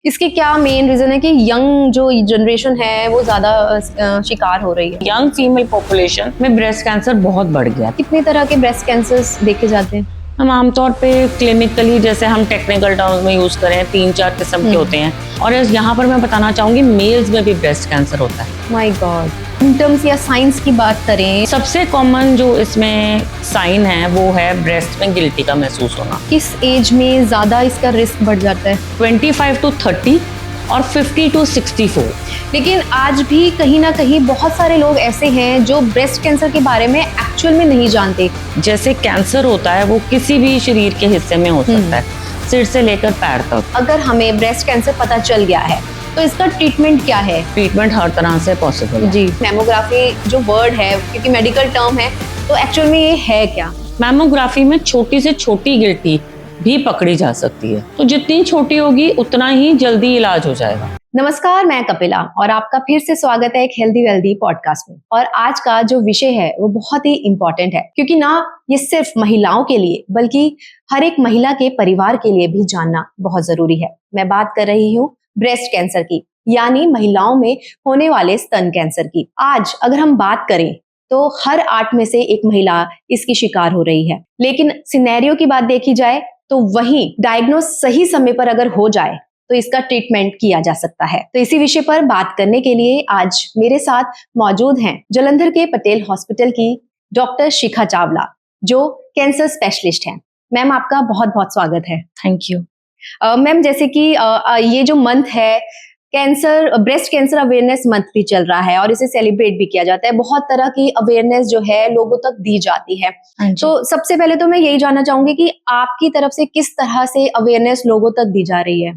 इसके क्या main reason है कि यंग जो जनरेशन है वो ज्यादा शिकार हो रही है? यंग फीमेल पॉपुलेशन में ब्रेस्ट कैंसर बहुत बढ़ गया है। कितने तरह के ब्रेस्ट कैंसर्स देखे जाते हैं? हम आमतौर पे क्लिनिकली, जैसे हम टेक्निकल टर्म्स में यूज करें, 3-4 किस्म के होते हैं। और यहाँ पर मैं बताना चाहूंगी मेल्स में भी ब्रेस्ट कैंसर होता है। My God. सिम्टम्स या साइंस की बात करें, सबसे कॉमन जो इसमें साइन है वो है ब्रेस्ट में गिल्टी का महसूस होना। किस एज में ज्यादा इसका रिस्क बढ़ जाता है? 25 to 30 और 50 to 64। लेकिन आज भी कहीं ना कहीं बहुत सारे लोग ऐसे हैं जो ब्रेस्ट कैंसर के बारे में एक्चुअल में नहीं जानते। जैसे कैंसर होता है वो किसी भी शरीर के हिस्से में हो सकता है, सिर से लेकर पैर तक। अगर हमें ब्रेस्ट कैंसर पता चल गया है तो इसका ट्रीटमेंट क्या है? ट्रीटमेंट हर तरह से पॉसिबल है। जी, मैमोग्राफी जो वर्ड है, क्योंकि मेडिकल टर्म है, तो एक्चुअल में ये है क्या? मैमोग्राफी में छोटी से छोटी गिल्टी भी पकड़ी जा सकती है, तो जितनी छोटी होगी उतना ही जल्दी इलाज हो जाएगा। नमस्कार, मैं कपिला और आपका फिर से स्वागत है एक हेल्दी वेल्दी पॉडकास्ट में। और आज का जो विषय है वो बहुत ही इम्पोर्टेंट है, क्योंकि ना ये सिर्फ महिलाओं के लिए बल्कि हर एक महिला के परिवार के लिए भी जानना बहुत जरूरी है। मैं बात कर रही हूँ ब्रेस्ट कैंसर की, यानी महिलाओं में होने वाले स्तन कैंसर की। आज अगर हम बात करें तो हर 8 में से एक महिला इसकी शिकार हो रही है। लेकिन सिनेरियो की बात देखी जाए तो वही डायग्नोज सही समय पर अगर हो जाए तो इसका ट्रीटमेंट किया जा सकता है। तो इसी विषय पर बात करने के लिए आज मेरे साथ मौजूद हैं जालंधर के पटेल हॉस्पिटल की डॉक्टर शिखा चावला, जो कैंसर स्पेशलिस्ट हैं। मैम, आपका बहुत बहुत स्वागत है। Thank you. मैम, जैसे कि ये जो मंथ है, cancer breast cancer awareness month भी चल रहा है और इसे सेलिब्रेट भी किया जाता है। बहुत तरह की अवेयरनेस जो है लोगों तक दी जाती है। तो सबसे पहले तो मैं यही जानना चाहूंगी कि आपकी तरफ से किस तरह से अवेयरनेस लोगों तक दी जा रही है?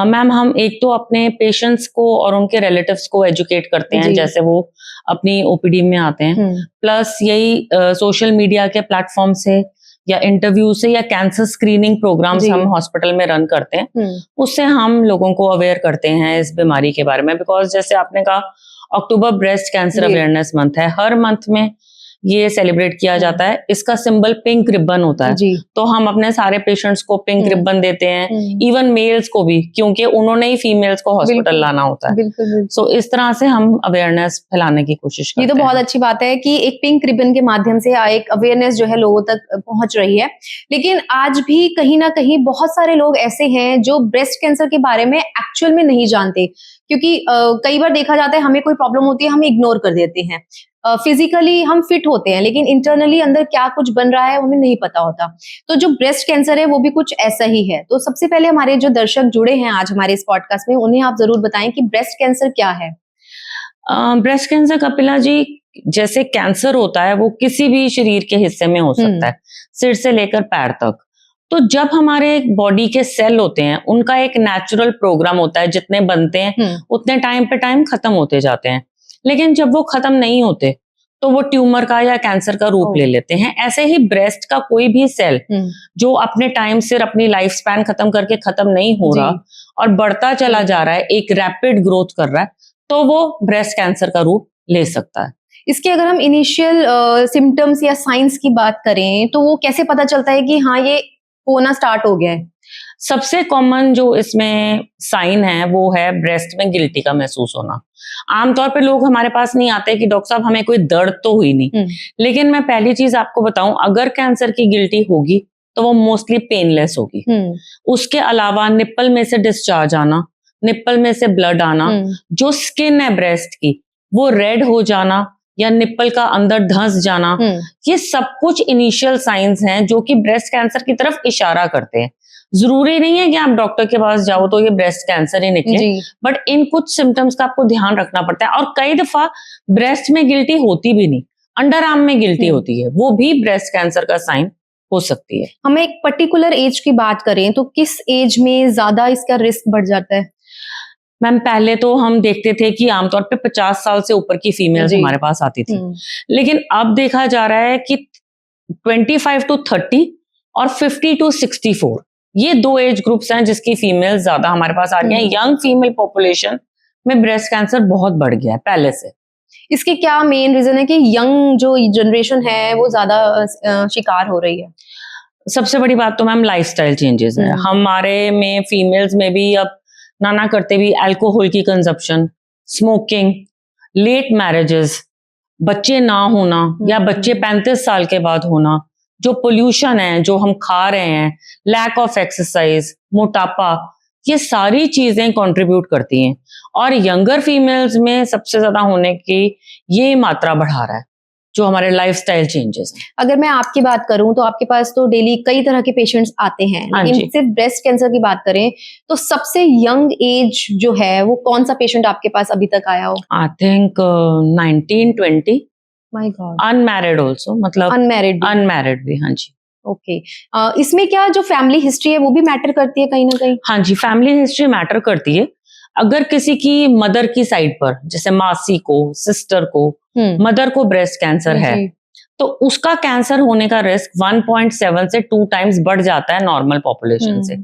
मैम, हम एक तो अपने पेशेंट्स को और उनके रिलेटिव्स को एजुकेट करते हैं, जैसे वो अपनी ओपीडी में आते हैं। प्लस यही सोशल मीडिया के प्लेटफॉर्म से या इंटरव्यू से या कैंसर स्क्रीनिंग प्रोग्राम्स हम हॉस्पिटल में रन करते हैं, उससे हम लोगों को अवेयर करते हैं इस बीमारी के बारे में। बिकॉज जैसे आपने कहा, अक्टूबर ब्रेस्ट कैंसर अवेयरनेस मंथ है, हर मंथ में ये सेलिब्रेट किया जाता है। इसका सिंबल पिंक रिबन होता है, तो हम अपने सारे पेशेंट्स को पिंक रिबन देते हैं, इवन मेल्स को भी, क्योंकि उन्होंने ही फीमेल्स को हॉस्पिटल लाना होता है। बिल्कुल। सो इस तरह से हम अवेयरनेस फैलाने की कोशिश करते हैं। ये तो बहुत अच्छी बात है कि एक पिंक रिबन के माध्यम से एक अवेयरनेस जो है लोगों तक पहुंच रही है। लेकिन आज भी कहीं ना कहीं बहुत सारे लोग ऐसे हैं जो ब्रेस्ट कैंसर के बारे में एक्चुअल में नहीं जानते, क्योंकि कई बार देखा जाता है हमें कोई प्रॉब्लम होती है, हम इग्नोर कर देते हैं। फिजिकली हम फिट होते हैं लेकिन इंटरनली अंदर क्या कुछ बन रहा है हमें नहीं पता होता। तो जो ब्रेस्ट कैंसर है वो भी कुछ ऐसा ही है। तो सबसे पहले हमारे जो दर्शक जुड़े हैं आज हमारे इस पॉडकास्ट में, उन्हें आप जरूर बताएं कि ब्रेस्ट कैंसर क्या है। ब्रेस्ट कैंसर, कपिला जी, जैसे कैंसर होता है वो किसी भी शरीर के हिस्से में हो सकता है, सिर से लेकर पैर तक। तो जब हमारे बॉडी के सेल होते हैं, उनका एक नेचुरल प्रोग्राम होता है, जितने बनते हैं उतने टाइम पे टाइम खत्म होते जाते हैं। लेकिन जब वो खत्म नहीं होते तो वो ट्यूमर का या कैंसर का रूप ले लेते हैं। ऐसे ही ब्रेस्ट का कोई भी सेल जो अपने टाइम से अपनी लाइफ स्पैन खत्म करके खत्म नहीं हो रहा और बढ़ता चला जा रहा है, एक रैपिड ग्रोथ कर रहा है, तो वो ब्रेस्ट कैंसर का रूप ले सकता है। इसके अगर हम इनिशियल सिम्टम्स या साइंस की बात करें तो वो कैसे पता चलता है कि हाँ ये होना स्टार्ट हो गया है? सबसे कॉमन जो इसमें साइन है वो है ब्रेस्ट में गिल्टी का महसूस होना। आमतौर पे लोग हमारे पास नहीं आते कि डॉक्टर साहब हमें कोई दर्द तो हुई नहीं, लेकिन मैं पहली चीज आपको बताऊं, अगर कैंसर की गिल्टी होगी तो वो मोस्टली पेनलेस होगी। उसके अलावा निप्पल में से डिस्चार्ज आना, निप्पल में से ब्लड आना, जो स्किन है ब्रेस्ट की वो रेड हो जाना या निप्पल का अंदर धंस जाना, ये सब कुछ इनिशियल साइंस हैं जो कि ब्रेस्ट कैंसर की तरफ इशारा करते हैं। जरूरी नहीं है कि आप डॉक्टर के पास जाओ तो ये ब्रेस्ट कैंसर ही निकले, बट इन कुछ सिम्टम्स का आपको ध्यान रखना पड़ता है। और कई दफा ब्रेस्ट में गिल्टी होती भी नहीं, अंडर आर्म में गिल्टी होती है, वो भी ब्रेस्ट कैंसर का साइन हो सकती है। हम एक पर्टिकुलर एज की बात करें तो किस एज में ज्यादा इसका रिस्क बढ़ जाता है? मैम, पहले तो हम देखते थे कि आमतौर पे 50 साल से ऊपर की फीमेल्स हमारे पास आती थी, लेकिन अब देखा जा रहा है कि 25 to 30 और 50 to 64 ये दो एज ग्रुप्स हैं जिसकी फीमेल्स ज्यादा हमारे पास आ रही हैं। यंग फीमेल पॉपुलेशन में ब्रेस्ट कैंसर बहुत बढ़ गया है पहले से। इसके क्या मेन रीजन है कि यंग जो जनरेशन है वो ज्यादा शिकार हो रही है? सबसे बड़ी बात तो मैम लाइफस्टाइल चेंजेस है। हमारे में फीमेल्स में भी अब ना करते भी अल्कोहल की कंजप्शन, स्मोकिंग, लेट मैरिजेस, बच्चे ना होना या बच्चे 35 साल के बाद होना, जो पोल्यूशन है जो हम खा रहे हैं, लैक ऑफ एक्सरसाइज, मोटापा, ये सारी चीजें कंट्रीब्यूट करती हैं और यंगर फीमेल्स में सबसे ज्यादा होने की ये मात्रा बढ़ा रहा है जो हमारे लाइफस्टाइल चेंजेस हैं। अगर मैं आपकी बात करूं तो आपके पास तो डेली कई तरह के पेशेंट्स आते हैं, लेकिन सिर्फ ब्रेस्ट कैंसर की बात करें तो सबसे यंग एज जो है वो कौन सा पेशेंट आपके पास अभी तक आया हो? I think 19-20। My God. Unmarried also, मतलब अनमैरिड भी। हाँ जी। ओके। इसमें क्या जो फैमिली हिस्ट्री है वो भी मैटर करती है कहीं ना कहीं? हाँ जी, फैमिली हिस्ट्री मैटर करती है। अगर किसी की मदर की साइड पर, जैसे मासी को, सिस्टर को, मदर को ब्रेस्ट कैंसर है, तो उसका कैंसर होने का रिस्क 1.7 से 2 टाइम्स बढ़ जाता है नॉर्मल पॉपुलेशन से।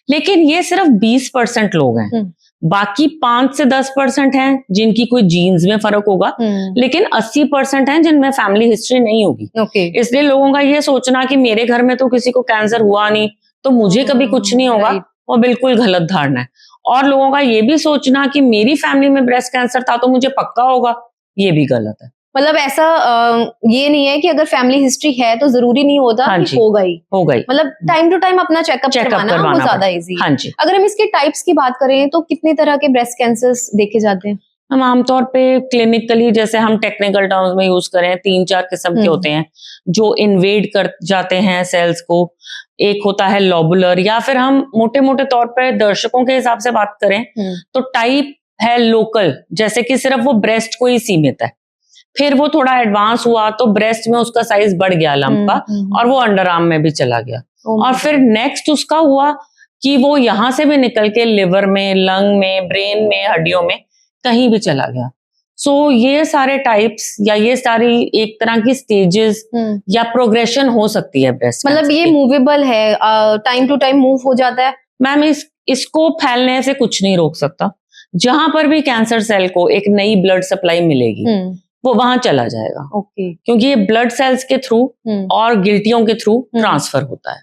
लेकिन ये सिर्फ 20% लोग हैं, बाकी 5 से 10% हैं जिनकी कोई जीन्स में फर्क होगा, लेकिन 80% हैं जिनमें फैमिली हिस्ट्री नहीं होगी। इसलिए लोगों का ये सोचना कि मेरे घर में तो किसी को कैंसर हुआ नहीं तो मुझे कभी कुछ नहीं होगा, वो बिल्कुल गलत धारणा है। और लोगों का ये भी सोचना कि मेरी फैमिली में ब्रेस्ट कैंसर था तो मुझे पक्का होगा, ये भी गलत है। मतलब ऐसा ये नहीं है कि अगर फैमिली हिस्ट्री है तो जरूरी नहीं होता कि होगा ही। मतलब टाइम टू टाइम अपना चेकअप करवाना वो ज्यादा इजी है। हाँ जी। अगर हम इसके टाइप्स की बात करें तो कितने तरह के ब्रेस्ट कैंसर्स देखे जाते हैं? हम आमतौर पे क्लिनिकली, जैसे हम टेक्निकल टर्म्स में यूज करें, 3-4 किस्म के होते हैं जो इन्वेड कर जाते हैं सेल्स को। एक होता है लोबुलर, या फिर हम मोटे मोटे तौर पर दर्शकों के हिसाब से बात करें तो टाइप है लोकल, जैसे कि सिर्फ वो ब्रेस्ट को ही सीमित है। फिर वो थोड़ा एडवांस हुआ तो ब्रेस्ट में उसका साइज बढ़ गया लंप का, और वो अंडर आर्म में भी चला गया। और फिर नेक्स्ट उसका हुआ कि वो यहां से भी निकल के लिवर में, लंग में, ब्रेन में, हड्डियों में कहीं भी चला गया। सो ये सारे टाइप्स या ये सारी एक तरह की स्टेजेस या प्रोग्रेशन हो सकती है ब्रेस्ट। मतलब ये मूवेबल है, टाइम टू टाइम मूव हो जाता है? मैम इसको फैलने से कुछ नहीं रोक सकता। जहां पर भी कैंसर सेल को एक नई ब्लड सप्लाई मिलेगी वो वहां चला जाएगा। क्योंकि ये ब्लड सेल्स के थ्रू और गिल्टियों के थ्रू ट्रांसफर होता है।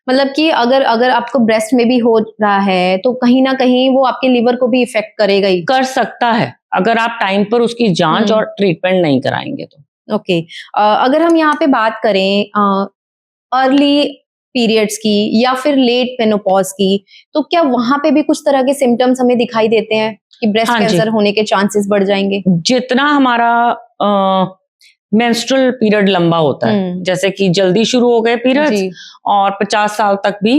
मतलब कि अगर आपको ब्रेस्ट में भी हो रहा है तो कहीं ना कहीं वो आपके लिवर को भी इफेक्ट करेगा ही। कर सकता है अगर आप टाइम पर उसकी जांच और ट्रीटमेंट नहीं कराएंगे तो। ओके। अगर हम यहाँ पे बात करें अर्ली पीरियड्स की या फिर लेट मेनोपॉज की, तो क्या वहां पे भी कुछ तरह के सिम्टम्स हमें दिखाई देते हैं कि ब्रेस्ट कैंसर होने के चांसेस बढ़ जाएंगे? जितना हमारा मेंस्ट्रुअल पीरियड लंबा होता है, जैसे कि जल्दी शुरू हो गए पीरियड्स और 50 साल तक भी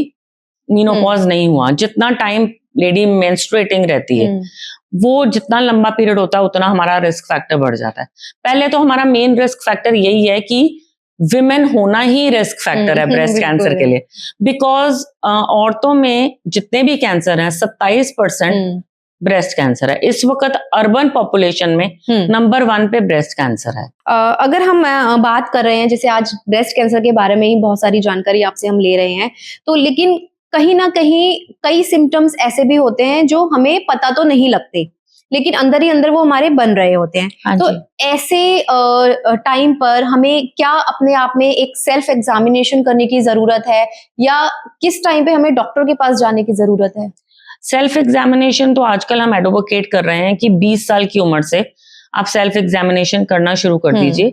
मेनोपॉज नहीं हुआ, जितना टाइम लेडी मेंस्ट्रुएटिंग रहती है वो जितना लंबा पीरियड होता है उतना हमारा रिस्क फैक्टर बढ़ जाता है। पहले तो हमारा मेन रिस्क फैक्टर यही है कि विमेन होना ही रिस्क फैक्टर है ब्रेस्ट कैंसर के लिए, बिकॉज औरतों में जितने भी कैंसर हैं 27% ब्रेस्ट कैंसर है। इस वक्त अर्बन पॉपुलेशन में नंबर 1 पे ब्रेस्ट कैंसर है। अगर हम बात कर रहे हैं, जैसे आज ब्रेस्ट कैंसर के बारे में ही बहुत सारी जानकारी आपसे हम ले रहे हैं, तो लेकिन कहीं ना कहीं कई सिम्टम्स ऐसे भी होते हैं जो हमें पता तो नहीं लगते, लेकिन अंदर ही अंदर वो हमारे बन रहे होते हैं। तो ऐसे टाइम पर हमें क्या अपने आप में एक सेल्फ एग्जामिनेशन करने की जरूरत है, या किस टाइम पे हमें डॉक्टर के पास जाने की जरूरत है? सेल्फ एग्जामिनेशन तो आजकल हम एडवोकेट कर रहे हैं कि 20 साल की उम्र से आप सेल्फ एग्जामिनेशन करना शुरू कर दीजिए।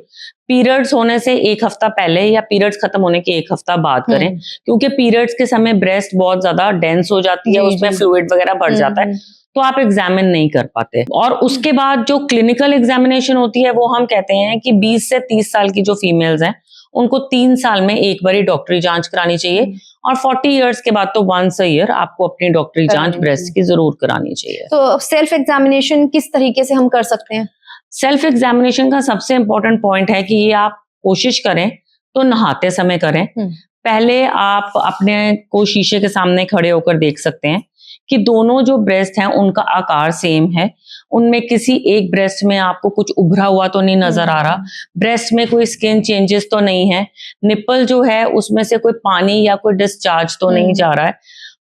पीरियड्स होने से 1 हफ्ता पहले या पीरियड्स खत्म होने के 1 हफ्ता बाद करें, क्योंकि पीरियड्स के समय ब्रेस्ट बहुत ज्यादा डेंस हो जाती है, उसमें फ्लूइड वगैरह बढ़ जाता है, तो आप एग्जामिन नहीं कर पाते। और उसके बाद जो क्लिनिकल एग्जामिनेशन होती है वो हम कहते हैं कि 20 से 30 साल की जो फीमेल्स हैं उनको 3 साल में एक बारी डॉक्टरी जांच करानी चाहिए, और 40 इयर्स के बाद तो 1 ईयर आपको अपनी डॉक्टरी जांच ब्रेस्ट की जरूर करानी चाहिए। तो सेल्फ एग्जामिनेशन किस तरीके से हम कर सकते हैं? सेल्फ एग्जामिनेशन का सबसे इंपॉर्टेंट पॉइंट है कि ये आप कोशिश करें तो नहाते समय करें। पहले आप अपने को शीशे के सामने खड़े होकर देख सकते हैं कि दोनों जो ब्रेस्ट हैं उनका आकार सेम है, उनमें किसी एक ब्रेस्ट में आपको कुछ उभरा हुआ तो नहीं नजर आ रहा, ब्रेस्ट में कोई स्किन चेंजेस तो नहीं है, निप्पल जो है उसमें से कोई पानी या कोई डिस्चार्ज तो नहीं जा रहा है,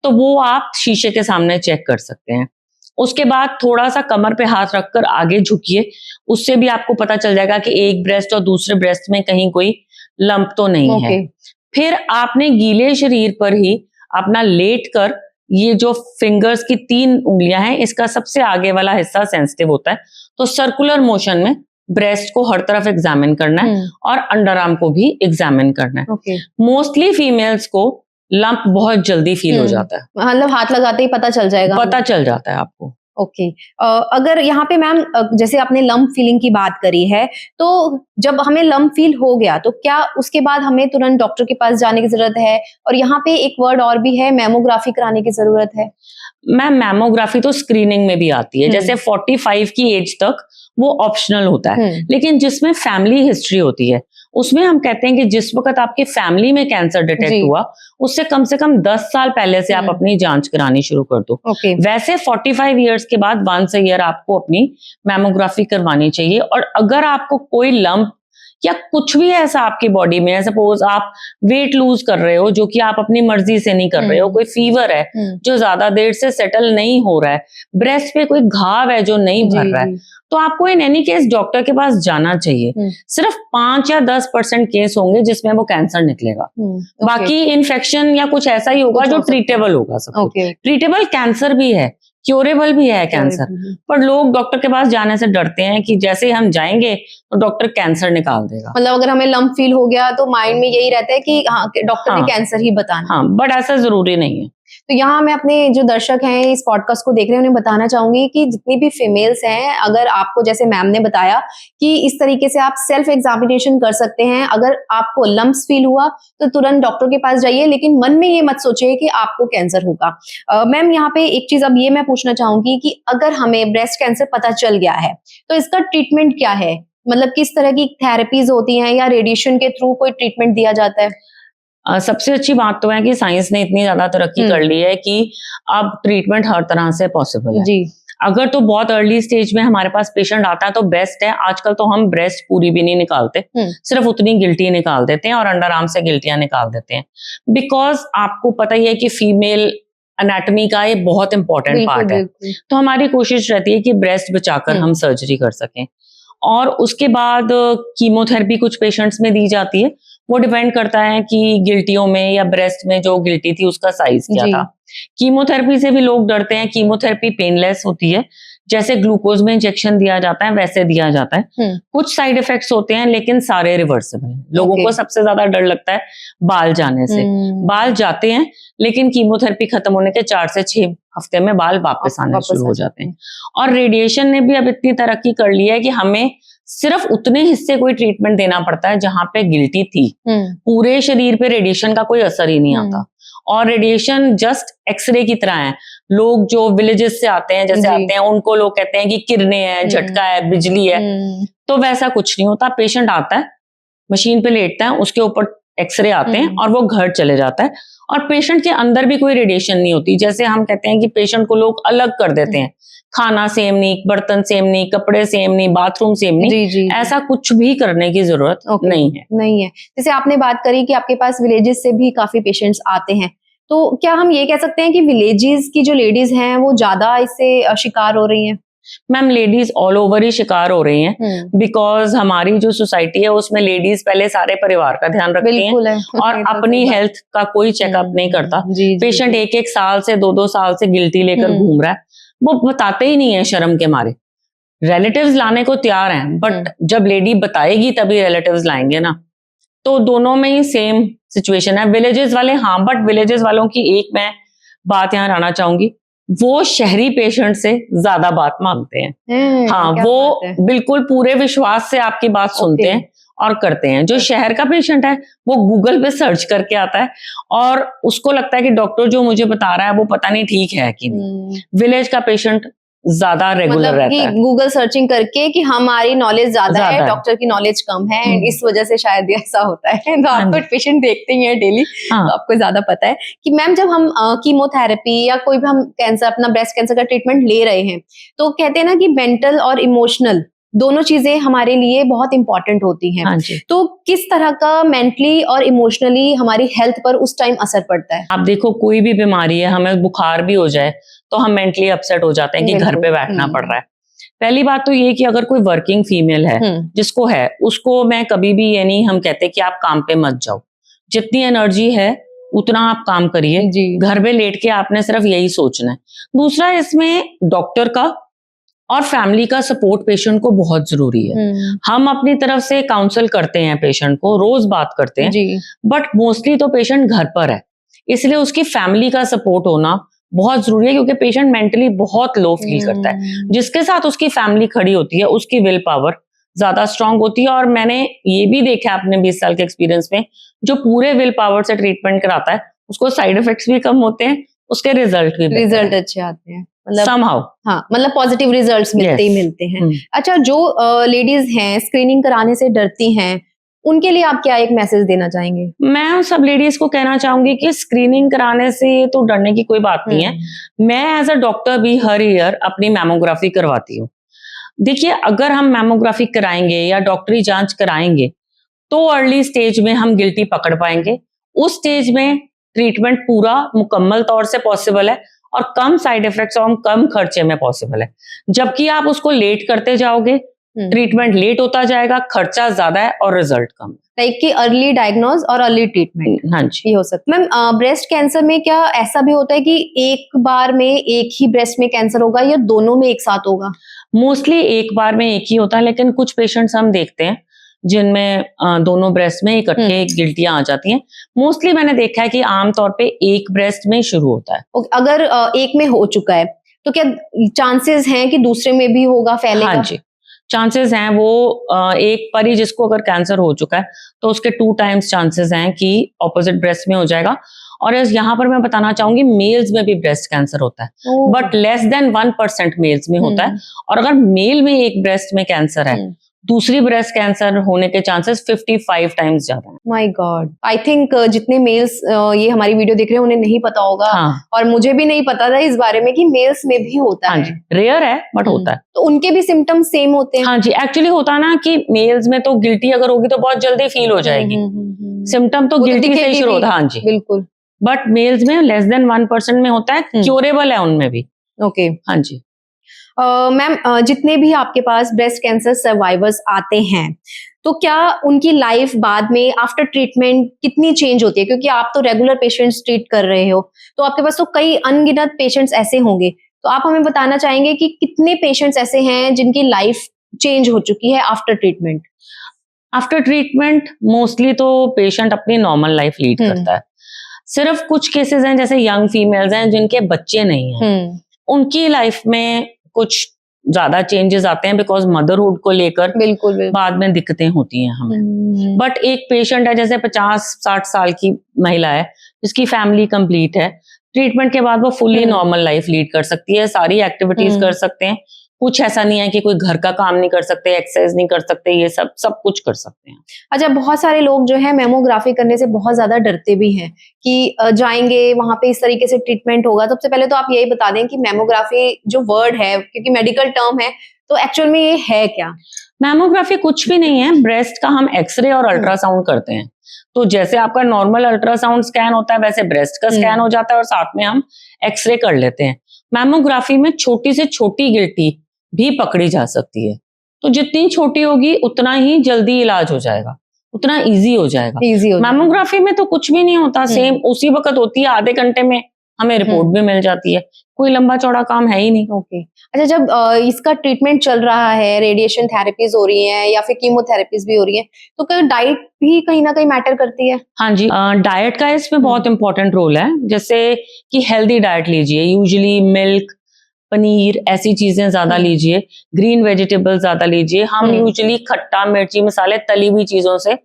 तो वो आप शीशे के सामने चेक कर सकते हैं। उसके बाद थोड़ा सा कमर पे हाथ रखकर आगे झुकिए, उससे भी आपको पता चल जाएगा कि एक ब्रेस्ट और दूसरे ब्रेस्ट में कहीं कोई लंप तो नहीं है। फिर आपने गीले शरीर पर ही अपना लेट कर ये जो फिंगर्स की 3 उंगलियां हैं, इसका सबसे आगे वाला हिस्सा सेंसिटिव होता है, तो सर्कुलर मोशन में ब्रेस्ट को हर तरफ एग्जामिन करना है और अंडर आर्म को भी एग्जामिन करना है। मोस्टली फीमेल्स को लंप बहुत जल्दी फील हो जाता है, मतलब हाथ लगाते ही पता चल जाएगा, पता चल जाता है आपको। ओके अगर यहाँ पे मैम जैसे आपने लंप फीलिंग की बात करी है, तो जब हमें लंप फील हो गया तो क्या उसके बाद हमें तुरंत डॉक्टर के पास जाने की जरूरत है? और यहाँ पे एक वर्ड और भी है, मैमोग्राफी कराने की जरूरत है? मैम मैमोग्राफी तो स्क्रीनिंग में भी आती है, जैसे 45 की एज तक वो ऑप्शनल होता है, लेकिन जिसमें फैमिली हिस्ट्री होती है उसमें हम कहते हैं कि जिस वक्त आपके फैमिली में कैंसर डिटेक्ट हुआ उससे कम 10 साल पहले से आप अपनी जांच करानी शुरू कर दो। वैसे 45 इयर्स के बाद वंस अ ईयर आपको अपनी मैमोग्राफी करवानी चाहिए। और अगर आपको कोई लंप या कुछ भी ऐसा आपकी बॉडी में है, सपोज आप वेट लूज कर रहे हो जो कि आप अपनी मर्जी से नहीं कर रहे हो, कोई फीवर है जो ज्यादा देर से सेटल नहीं हो रहा है, ब्रेस्ट पे कोई घाव है जो नहीं भर रहा है, तो आपको इन एनी केस डॉक्टर के पास जाना चाहिए। सिर्फ 5 या 10% केस होंगे जिसमें वो कैंसर निकलेगा, बाकी इन्फेक्शन या कुछ ऐसा ही होगा जो ट्रीटेबल होगा। सब ट्रीटेबल कैंसर भी है, क्योरेबल भी है कैंसर, पर लोग डॉक्टर के पास जाने से डरते हैं कि जैसे ही हम जाएंगे तो डॉक्टर कैंसर निकाल देगा। मतलब अगर हमें लंप फील हो गया तो माइंड में यही रहता है कि हाँ डॉक्टर ने कैंसर ही बताना। हाँ, बट ऐसा जरूरी नहीं है। तो यहाँ मैं अपने जो दर्शक हैं इस पॉडकास्ट को देख रहे हैं उन्हें बताना चाहूंगी कि जितनी भी फीमेल्स हैं, अगर आपको जैसे मैम ने बताया कि इस तरीके से आप सेल्फ एग्जामिनेशन कर सकते हैं, अगर आपको लंप्स फील हुआ तो तुरंत डॉक्टर के पास जाइए, लेकिन मन में ये मत सोचिए कि आपको कैंसर होगा। मैम यहाँ पे एक चीज अब ये मैं पूछना चाहूंगी कि अगर हमें ब्रेस्ट कैंसर पता चल गया है तो इसका ट्रीटमेंट क्या है? मतलब किस तरह की थेरेपीज होती हैं या रेडिएशन के थ्रू कोई ट्रीटमेंट दिया जाता है? सबसे अच्छी बात तो है कि साइंस ने इतनी ज्यादा तरक्की कर ली है कि अब ट्रीटमेंट हर तरह से पॉसिबल है जी। अगर तो बहुत अर्ली स्टेज में हमारे पास पेशेंट आता है तो बेस्ट है। आजकल तो हम ब्रेस्ट पूरी भी नहीं निकालते, सिर्फ उतनी गिल्टी निकाल देते हैं और अंडर आर्म से गिल्टियां निकाल देते हैं, बिकॉज आपको पता ही है कि फीमेल एनाटॉमी का ये बहुत इंपॉर्टेंट पार्ट है। तो हमारी कोशिश रहती है कि ब्रेस्ट बचाकर हम सर्जरी कर सकें। और उसके बाद कीमोथेरेपी कुछ पेशेंट्स में दी जाती है, वो डिपेंड करता है कि गिल्टियों में या ब्रेस्ट में जो गिल्टी थी उसका साइज क्या था। कीमोथेरेपी से भी लोग डरते हैं। कीमोथेरेपी पेनलेस होती है, जैसे ग्लूकोज में इंजेक्शन दिया जाता है वैसे दिया जाता है। कुछ साइड इफेक्ट्स होते हैं लेकिन सारे रिवर्सिबल हैं। लोगों को सबसे ज्यादा डर लगता है बाल जाने से। बाल जाते हैं लेकिन कीमोथेरेपी खत्म होने के 4 से 6 हफ्ते में बाल वापस आने शुरू हो जाते हैं। और रेडिएशन ने भी अब इतनी तरक्की कर ली है कि हमें सिर्फ उतने हिस्से कोई ट्रीटमेंट देना पड़ता है जहां पे गिल्टी थी। पूरे शरीर पे रेडिएशन का कोई असर ही नहीं आता। और रेडिएशन जस्ट एक्सरे की तरह है। लोग जो विलेजेस से आते हैं, जैसे आते हैं, उनको लोग कहते हैं कि किरणें हैं, झटका है, बिजली है, तो वैसा कुछ नहीं होता। पेशेंट आता है, मशीन पे लेटता है, उसके ऊपर एक्सरे आते हैं और वो घर चले जाता है। और पेशेंट के अंदर भी कोई रेडिएशन नहीं होती। जैसे हम कहते हैं कि पेशेंट को लोग अलग कर देते हैं, खाना सेम नहीं, बर्तन सेम नहीं, कपड़े सेम नहीं, बाथरूम सेम नहीं, ऐसा कुछ भी करने की जरूरत नहीं है। जैसे आपने बात करी कि आपके पास विलेजेस से भी काफी पेशेंट्स आते हैं, तो क्या हम ये कह सकते हैं कि विलेजेस की जो लेडीज हैं वो ज्यादा इससे शिकार हो रही हैं? मैम लेडीज ऑल ओवर ही शिकार हो रही हैं, बिकॉज हमारी जो सोसाइटी है उसमें लेडीज पहले सारे परिवार का ध्यान रखती हैं और अपनी हेल्थ का कोई चेकअप नहीं करता। पेशेंट 1-1 साल से 2-2 साल से गिल्टी लेकर घूम रहा है, वो बताते ही नहीं है शर्म के मारे। रिलेटिव्स लाने को तैयार हैं, बट जब लेडी बताएगी तभी रिलेटिव्स लाएंगे ना। तो दोनों में ही सेम सिचुएशन है। विलेजेस वाले हाँ, बट विलेजेस वालों की एक मैं बात यहाँ लाना चाहूंगी, वो शहरी पेशेंट से ज्यादा बात मांगते हैं। हाँ, वो बिल्कुल पूरे विश्वास से आपकी बात सुनते हैं और करते हैं। जो शहर का पेशेंट है वो गूगल पे सर्च करके आता है और उसको लगता है कि डॉक्टर जो मुझे बता रहा है वो पता नहीं ठीक है कि नहीं। विलेज का पेशेंट ज्यादा रेगुलर रहता है, गूगल सर्चिंग करके कि हमारी नॉलेज ज्यादा है, डॉक्टर की नॉलेज कम है, इस वजह से शायद ऐसा होता है। तो आप तो पेशेंट देखते ही हैं डेली, तो आपको ज्यादा पता है कि मैम जब हम कीमोथेरेपी या कोई भी हम कैंसर, अपना ब्रेस्ट कैंसर का ट्रीटमेंट ले रहे हैं, तो कहते हैं ना कि मेंटल और इमोशनल दोनों चीजें हमारे लिए बहुत इंपॉर्टेंट होती हैं। तो किस तरह का मेंटली और इमोशनली हमारी हेल्थ पर उस टाइम असर पड़ता है? आप देखो, कोई भी बीमारी है, हमें बुखार भी हो जाए तो हम मेंटली अपसेट हो जाते हैं कि घर पे बैठना पड़ रहा है। पहली बात तो ये कि अगर कोई वर्किंग फीमेल है जिसको है, उसको मैं कभी भी ये नहीं हम कहते कि आप काम पे मत जाओ। जितनी एनर्जी है उतना आप काम करिए। जी। घर में लेट के आपने सिर्फ यही सोचना है। दूसरा, इसमें डॉक्टर का और फैमिली का सपोर्ट पेशेंट को बहुत जरूरी है। हम अपनी तरफ से काउंसल करते हैं पेशेंट को, रोज बात करते हैं, जी। बट मोस्टली तो पेशेंट घर पर है, इसलिए उसकी फैमिली का सपोर्ट होना बहुत जरूरी है, क्योंकि पेशेंट मेंटली बहुत लो फील करता है। जिसके साथ उसकी फैमिली खड़ी होती है, उसकी विल पावर ज्यादा स्ट्रांग होती है। और मैंने ये भी देखा है अपने 20 साल के एक्सपीरियंस में, जो पूरे विल पावर से ट्रीटमेंट कराता है उसको साइड इफेक्ट्स भी कम होते हैं, उसके रिजल्ट भी रिजल्ट अच्छे आते हैं, मतलब somehow। हाँ, मतलब पॉजिटिव रिजल्ट्स मिलते ही मिलते हैं। अच्छा, जो लेडीज हैं स्क्रीनिंग कराने से डरती हैं, उनके लिए आप क्या एक मैसेज देना चाहेंगे? मैं सब लेडीज को कहना चाहूंगी कि स्क्रीनिंग कराने से तो डरने की कोई बात नहीं है। मैं एज अ डॉक्टर भी हर ईयर अपनी मैमोग्राफी करवाती हूँ। देखिए, अगर हम मैमोग्राफी कराएंगे या डॉक्टरी जांच कराएंगे तो अर्ली स्टेज में हम गिल्टी पकड़ पाएंगे। उस स्टेज में ट्रीटमेंट पूरा मुकम्मल तौर से पॉसिबल है और कम साइड इफेक्ट्स और कम खर्चे में पॉसिबल है। जबकि आप उसको लेट करते जाओगे, ट्रीटमेंट लेट होता जाएगा, खर्चा ज्यादा है और रिजल्ट कम। लाइक कि अर्ली डायग्नोज और अर्ली ट्रीटमेंट। हाँ जी, ये हो सकता है। मैम, ब्रेस्ट कैंसर में क्या ऐसा भी होता है कि एक बार में एक ही ब्रेस्ट में कैंसर होगा या दोनों में एक साथ होगा? मोस्टली एक बार में एक ही होता है, लेकिन कुछ पेशेंट्स हम देखते हैं जिनमें दोनों ब्रेस्ट में इकट्ठे गिल्टियां आ जाती हैं। मोस्टली मैंने देखा है कि आमतौर पे एक ब्रेस्ट में शुरू होता है। अगर एक में हो चुका है तो क्या चांसेस हैं कि दूसरे में भी होगा, फैलेगा? हाँ जी, चांसेस हैं। वो एक पर ही जिसको अगर कैंसर हो चुका है तो उसके 2 टाइम्स चांसेस हैं कि ऑपोजिट ब्रेस्ट में हो जाएगा। और यहाँ पर मैं बताना चाहूंगी, मेल्स में भी ब्रेस्ट कैंसर होता है, बट लेस देन 1% मेल्स में होता है। और अगर मेल में एक ब्रेस्ट में कैंसर है, दूसरी ब्रेस्ट कैंसर होने के चांसेस 55 टाइम्स ज्यादा है। माय गॉड, आई थिंक जितने मेल्स ये हमारी वीडियो देख रहे हैं उन्हें नहीं पता होगा। हाँ। और मुझे भी नहीं पता था इस बारे में कि मेल्स में भी होता हाँ है। जी, रेयर है बट होता है। तो उनके भी सिम्टम्स सेम होते हैं? हाँ जी, एक्चुअली होता ना कि मेल्स में तो गिल्टी अगर होगी तो बहुत जल्दी फील हो जाएगी, सिम्टम तो गिल्टी से ही शुरू होता है। हाँ जी, बिल्कुल। बट मेल्स में लेस देन 1% में होता है, क्योरेबल है उनमें भी। ओके। हाँ जी। मैम, जितने भी आपके पास ब्रेस्ट कैंसर सर्वाइवर्स आते हैं, तो क्या उनकी लाइफ बाद में आफ्टर ट्रीटमेंट कितनी चेंज होती है? क्योंकि आप तो रेगुलर पेशेंट्स ट्रीट कर रहे हो, तो आपके पास तो कई अनगिनत पेशेंट्स ऐसे होंगे, तो आप हमें बताना चाहेंगे कि कितने पेशेंट्स ऐसे हैं जिनकी लाइफ चेंज हो चुकी है after treatment? After treatment mostly तो पेशेंट अपनी नॉर्मल लाइफ लीड करता है। सिर्फ कुछ केसेस हैं, जैसे यंग फीमेल्स हैं जिनके बच्चे नहीं हैं, उनकी लाइफ में कुछ ज्यादा चेंजेस आते हैं, बिकॉज मदरहुड को लेकर बिल्कुल बाद में दिक्कतें होती हैं हमें। बट एक पेशेंट है जैसे 50-60 साल की महिला है जिसकी फैमिली कंप्लीट है, ट्रीटमेंट के बाद वो फुली नॉर्मल लाइफ लीड कर सकती है, सारी एक्टिविटीज कर सकते हैं। कुछ ऐसा नहीं है कि कोई घर का काम नहीं कर सकते, एक्सरसाइज नहीं कर सकते, ये सब कुछ कर सकते हैं। अच्छा, बहुत सारे लोग जो है मेमोग्राफी करने से बहुत ज्यादा डरते भी हैं कि जाएंगे वहां पे इस तरीके से ट्रीटमेंट होगा। सबसे पहले तो आप यही बता दें कि मेमोग्राफी जो वर्ड है, क्योंकि मेडिकल टर्म है, तो एक्चुअल में ये है क्या? मैमोग्राफी कुछ भी नहीं है, ब्रेस्ट का हम एक्सरे और अल्ट्रासाउंड करते हैं। तो जैसे आपका नॉर्मल अल्ट्रासाउंड स्कैन होता है, वैसे ब्रेस्ट का स्कैन हो जाता है और साथ में हम एक्सरे कर लेते हैं। मैमोग्राफी में छोटी से छोटी गिल्टी भी पकड़ी जा सकती है, तो जितनी छोटी होगी उतना ही जल्दी इलाज हो जाएगा, उतना इजी हो जाएगा। मैमोग्राफी में तो कुछ भी नहीं होता, सेम उसी वक्त होती है, आधे घंटे में हमें रिपोर्ट भी मिल जाती है, कोई लंबा चौड़ा काम है ही नहीं। ओके। अच्छा, जब इसका ट्रीटमेंट चल रहा है, रेडिएशन थेरेपीज हो रही हैं या फिर कीमोथेरेपीज भी हो रही हैं, तो क्या डाइट भी कहीं ना कहीं मैटर करती है? हाँ जी, डाइट का इसमें बहुत इंपॉर्टेंट रोल है। जैसे कि हेल्दी डाइट लीजिए, यूजुअली मिल्क, पनीर, ऐसी चीजें ज्यादा लीजिए, ग्रीन वेजिटेबल ज्यादा लीजिए। हम यूजुअली खट्टा, मिर्ची, मसाले, तली हुई चीजों से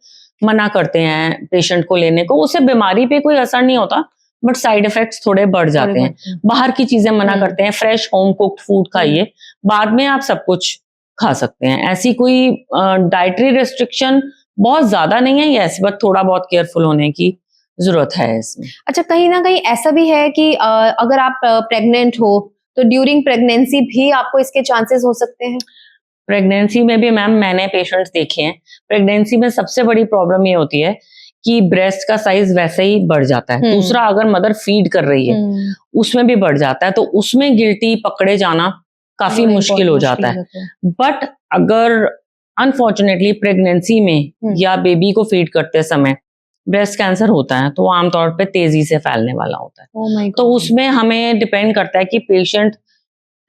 मना करते हैं पेशेंट को लेने को। उससे बीमारी पे कोई असर नहीं होता, बट साइड इफेक्ट्स थोड़े बढ़ जाते हैं। बाहर की चीजें मना करते हैं, फ्रेश होम कुक्ड फूड खाइए, बाद में आप सब कुछ खा सकते हैं। ऐसी कोई डाइटरी रेस्ट्रिक्शन बहुत ज्यादा नहीं है, यस, बट थोड़ा बहुत केयरफुल होने की जरूरत है इसमें। अच्छा, कहीं ना कहीं ऐसा भी है कि अगर आप प्रेग्नेंट हो तो ड्यूरिंग प्रेगनेंसी भी आपको इसके चांसेस हो सकते हैं? प्रेगनेंसी में भी मैम मैंने पेशेंट्स देखे हैं। प्रेगनेंसी में सबसे बड़ी प्रॉब्लम ये होती है कि ब्रेस्ट का साइज वैसे ही बढ़ जाता है। दूसरा, अगर मदर फीड कर रही है उसमें भी बढ़ जाता है, तो उसमें गिल्टी पकड़े जाना काफी मुश्किल हो जाता है। बट अगर अनफॉर्चुनेटली प्रेगनेंसी में या बेबी को फीड करते समय ब्रेस्ट कैंसर होता है तो वो आमतौर पे तेजी से फैलने वाला होता है। Oh my तो God. उसमें हमें डिपेंड करता है कि पेशेंट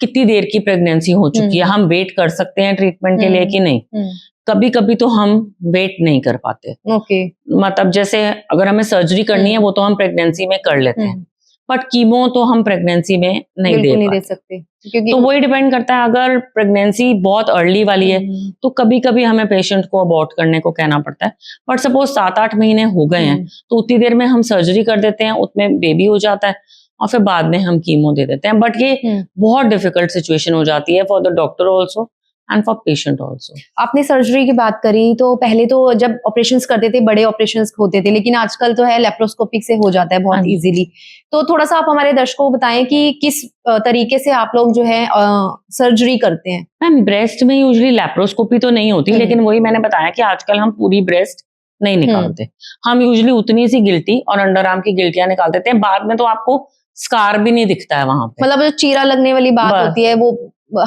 कितनी देर की प्रेगनेंसी हो चुकी है, हम वेट कर सकते हैं ट्रीटमेंट के लिए कि नहीं। कभी कभी तो हम वेट नहीं कर पाते। ओके मतलब जैसे अगर हमें सर्जरी करनी है वो तो हम प्रेगनेंसी में कर लेते हैं, बट कीमो तो हम प्रेगनेंसी में नहीं बिल्कुल नहीं दे दे पाते। सकते क्योंकि तो वही डिपेंड करता है, अगर प्रेगनेंसी बहुत अर्ली वाली है तो कभी कभी हमें पेशेंट को अबॉर्ट करने को कहना पड़ता है। बट सपोज 7-8 महीने हो गए हैं तो उतनी देर में हम सर्जरी कर देते हैं, उसमें बेबी हो जाता है और फिर बाद में हम कीमो दे देते हैं। बट ये बहुत डिफिकल्ट सिचुएशन हो जाती है for the doctor also and for patient also. आपने सर्जरी की बात करी तो पहले तो जब ऑपरेशंस करते थे बड़े ऑपरेशंस होते थे, लेकिन आजकल तो है लेप्रोस्कोपिक से हो जाता है बहुत इजीली। तो थोड़ा सा आप हमारे दर्शकों को बताएं कि किस तरीके से आप लोग जो है सर्जरी करते हैं। मैम ब्रेस्ट में यूजुअली लेप्रोस्कोपी तो नहीं होती, लेकिन वही मैंने बताया कि आजकल हम पूरी ब्रेस्ट नहीं निकालते। हम यूजुअली उतनी सी गिल्टी और अंडर आर्म की गिल्टियां निकाल देते हैं। बाद में तो आपको स्कार भी नहीं दिखता है वहां पे, मतलब जो चीरा लगने वाली बात होती है वो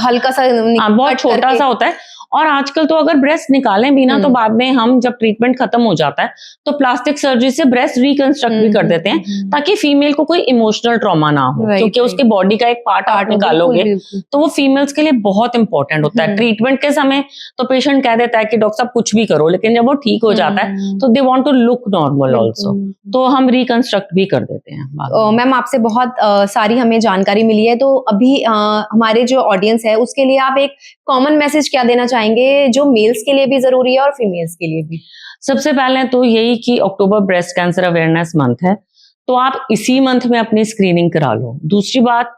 हल्का सा बहुत छोटा सा होता है। और आजकल तो अगर ब्रेस्ट निकालें भी ना तो बाद में हम जब ट्रीटमेंट खत्म हो जाता है तो प्लास्टिक सर्जरी से ब्रेस्ट रिकंस्ट्रक्ट भी कर देते हैं ताकि फीमेल को कोई इमोशनल ट्रॉमा ना हो, क्योंकि उसके बॉडी का एक पार्ट आप निकालोगे तो वो फीमेल्स के लिए बहुत इंपॉर्टेंट होता है। ट्रीटमेंट के समय तो पेशेंट कह देता है कि डॉक्टर साहब कुछ भी करो, लेकिन जब वो ठीक हो जाता है तो they want to look normal also, तो हम रिकंस्ट्रक्ट भी कर देते हैं। मैम आपसे बहुत सारी हमें जानकारी मिली है, तो अभी हमारे जो ऑडियंस है उसके लिए आप एक कॉमन मैसेज क्या देना चाहेंगे जो मेल्स के लिए भी जरूरी है और फीमेल्स के लिए भी? सबसे पहले तो यही कि अक्टूबर ब्रेस्ट कैंसर अवेयरनेस मंथ है, तो आप इसी मंथ में अपनी स्क्रीनिंग करा लो। दूसरी बात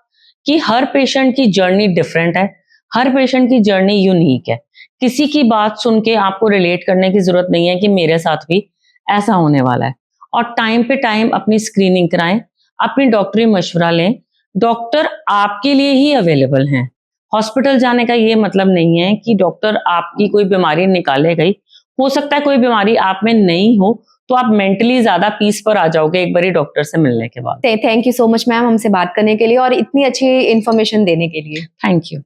कि हर पेशेंट की जर्नी डिफरेंट है, हर पेशेंट की जर्नी यूनिक है। किसी की बात सुन के आपको रिलेट करने की जरूरत नहीं है कि मेरे साथ भी ऐसा होने वाला है। और टाइम पे टाइम अपनी स्क्रीनिंग कराएं, अपनी डॉक्टरी मशवरा लें। डॉक्टर आपके लिए ही अवेलेबल हैं। हॉस्पिटल जाने का ये मतलब नहीं है कि डॉक्टर आपकी कोई बीमारी निकालेगा ही। हो सकता है कोई बीमारी आप में नहीं हो तो आप मेंटली ज्यादा पीस पर आ जाओगे एक बारी डॉक्टर से मिलने के बाद। Thank you so much ma'am हमसे बात करने के लिए और इतनी अच्छी इन्फॉर्मेशन देने के लिए। Thank you.